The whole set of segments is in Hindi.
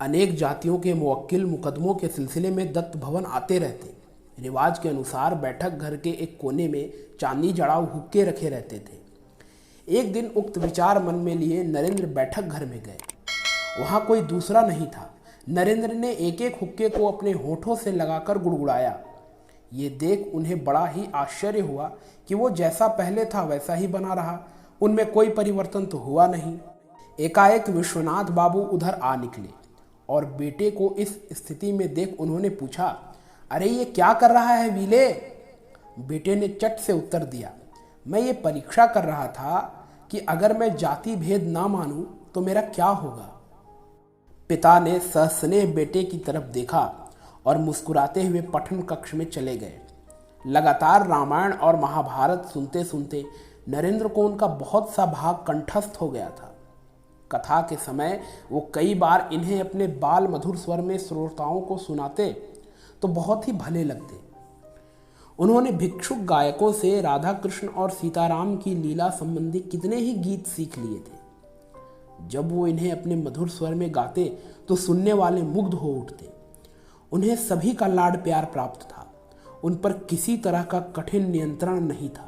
अनेक जातियों के मुवक्किल मुकदमों के सिलसिले में दत्त भवन आते रहते। रिवाज के अनुसार बैठक घर के एक कोने में चांदी जड़ाऊ हुक्के रखे रहते थे। एक दिन उक्त विचार मन में लिए नरेंद्र बैठक घर में गए। वहाँ कोई दूसरा नहीं था। नरेंद्र ने एक एक हुक्के को अपने होठों से लगाकर गुड़गुड़ाया। ये देख उन्हें बड़ा ही आश्चर्य हुआ कि वो जैसा पहले था वैसा ही बना रहा, उनमें कोई परिवर्तन तो हुआ नहीं। एकाएक विश्वनाथ बाबू उधर आ निकले और बेटे को इस स्थिति में देख उन्होंने पूछा, अरे ये क्या कर रहा है वीले? बेटे ने चट से उत्तर दिया, मैं ये परीक्षा कर रहा था कि अगर मैं जाति भेद ना मानूं तो मेरा क्या होगा। पिता ने सस्नेह बेटे की तरफ देखा और मुस्कुराते हुए पठन कक्ष में चले गए। लगातार रामायण और महाभारत सुनते सुनते नरेंद्र को उनका बहुत सा भाग कंठस्थ हो गया था। कथा के समय वो कई बार इन्हें अपने बाल मधुर स्वर में श्रोताओं को सुनाते तो बहुत ही भले लगते। उन्होंने भिक्षुक गायकों से राधा कृष्ण और सीताराम की लीला संबंधी कितने ही गीत सीख लिए थे। जब वो इन्हें अपने मधुर स्वर में गाते तो सुनने वाले मुग्ध हो उठते। उन्हें सभी का लाड प्यार प्राप्त था। उन पर किसी तरह का कठिन नियंत्रण नहीं था।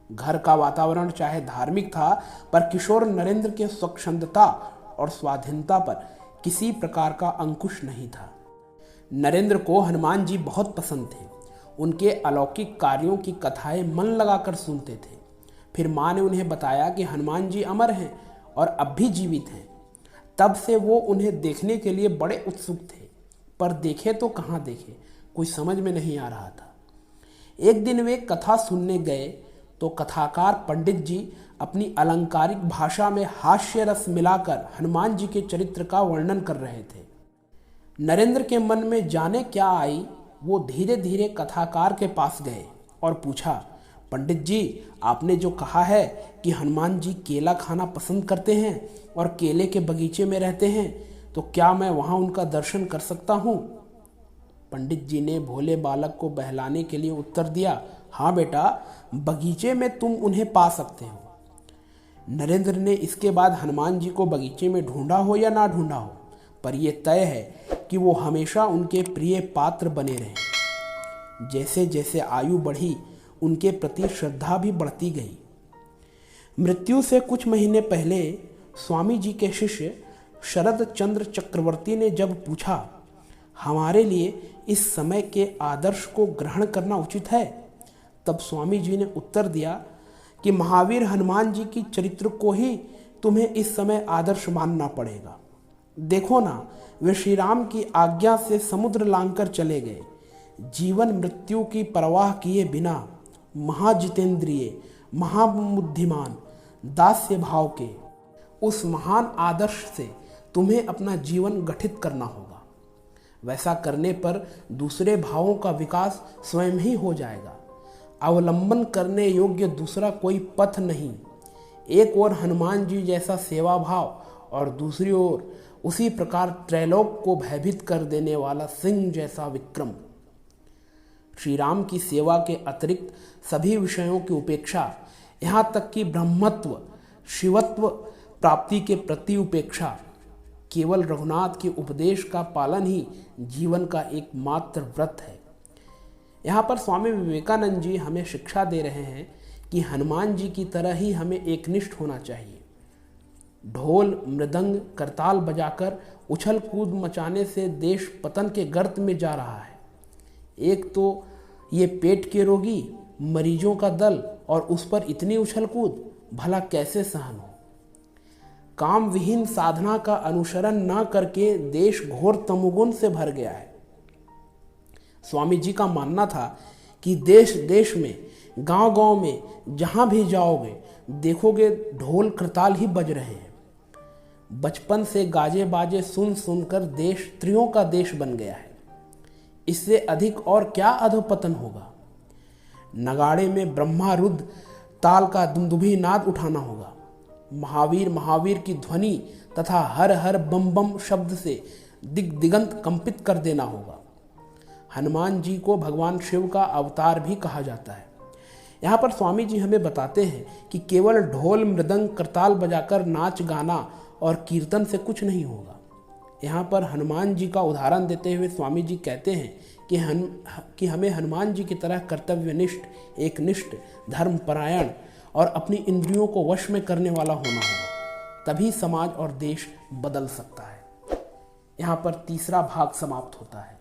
घर का वातावरण चाहे धार्मिक था, पर किशोर नरेंद्र के स्वच्छंदता और स्वाधीनता पर किसी प्रकार का अंकुश नहीं था। नरेंद्र को हनुमान जी बहुत पसंद थे। उनके अलौकिक कार्यों की कथाएं मन लगाकर सुनते थे। फिर माँ ने उन्हें बताया कि हनुमान जी अमर हैं और अब भी जीवित हैं। तब से वो उन्हें देखने के लिए बड़े उत्सुक थे, पर देखे तो कहाँ देखे, कुछ समझ में नहीं आ रहा था। एक दिन वे कथा सुनने गए तो कथाकार पंडित जी अपनी अलंकारिक भाषा में हास्य रस मिलाकर हनुमान जी के चरित्र का वर्णन कर रहे थे। नरेंद्र के मन में जाने क्या आई, वो धीरे धीरे कथाकार के पास गए और पूछा, पंडित जी, आपने जो कहा है कि हनुमान जी केला खाना पसंद करते हैं और केले के बगीचे में रहते हैं, तो क्या मैं वहाँ उनका दर्शन कर सकता हूँ? पंडित जी ने भोले बालक को बहलाने के लिए उत्तर दिया, हाँ बेटा, बगीचे में तुम उन्हें पा सकते हो। नरेंद्र ने इसके बाद हनुमान जी को बगीचे में ढूंढा हो या ना ढूंढा हो, पर यह तय है कि वो हमेशा उनके प्रिय पात्र बने रहे। जैसे जैसे आयु बढ़ी, उनके प्रति श्रद्धा भी बढ़ती गई। मृत्यु से कुछ महीने पहले स्वामी जी के शिष्य शरद चंद्र चक्रवर्ती ने जब पूछा, हमारे लिए इस समय के आदर्श को ग्रहण करना उचित है, तब स्वामी जी ने उत्तर दिया कि महावीर हनुमान जी की चरित्र को ही तुम्हें इस समय आदर्श मानना पड़ेगा। देखो ना, वे श्री राम की आज्ञा से समुद्र लांघकर चले गए, जीवन मृत्यु की परवाह किए बिना, महाजितेंद्रिय, महाबुद्धिमान, दास्य भाव के उस महान आदर्श से तुम्हें अपना जीवन गठित करना होगा। वैसा करने पर दूसरे भावों का विकास स्वयं ही हो जाएगा। अवलंबन करने योग्य दूसरा कोई पथ नहीं। एक ओर हनुमान जी जैसा सेवा भाव और दूसरी ओर उसी प्रकार त्रैलोक को भयभीत कर देने वाला सिंह जैसा विक्रम। श्री राम की सेवा के अतिरिक्त सभी विषयों की उपेक्षा, यहाँ तक कि ब्रह्मत्व शिवत्व प्राप्ति के प्रति उपेक्षा, केवल रघुनाथ के उपदेश का पालन ही जीवन का एकमात्र व्रत है। यहाँ पर स्वामी विवेकानंद जी हमें शिक्षा दे रहे हैं कि हनुमान जी की तरह ही हमें एकनिष्ठ होना चाहिए। ढोल मृदंग करताल बजाकर उछल कूद मचाने से देश पतन के गर्त में जा रहा है। एक तो ये पेट के रोगी, मरीजों का दल, और उस पर इतनी उछल कूद, भला कैसे सहन हो। काम विहीन साधना का अनुसरण न करके देश घोर तमोगुण से भर गया है। स्वामी जी का मानना था कि देश देश में, गांव गांव में जहां भी जाओगे देखोगे ढोल करताल ही बज रहे हैं। बचपन से गाजे बाजे सुन सुनकर देश स्त्रियों का देश बन गया है। इससे अधिक और क्या अधोपतन होगा। नगाड़े में ब्रह्मा रुद्र ताल का दुंदुभी नाद उठाना होगा। महावीर महावीर की ध्वनि तथा हर हर बम बम शब्द से दिगंत कंपित कर देना होगा। हनुमान जी को भगवान शिव का अवतार भी कहा जाता है। यहाँ पर स्वामी जी हमें बताते हैं कि केवल ढोल मृदंग करताल बजाकर नाच गाना और कीर्तन से कुछ नहीं होगा। यहाँ पर हनुमान जी का उदाहरण देते हुए स्वामी जी कहते हैं कि हमें हनुमान जी की तरह कर्तव्यनिष्ठ, एकनिष्ठ, धर्मपरायण और अपनी इंद्रियों को वश में करने वाला होना होगा, तभी समाज और देश बदल सकता है। यहाँ पर तीसरा भाग समाप्त होता है।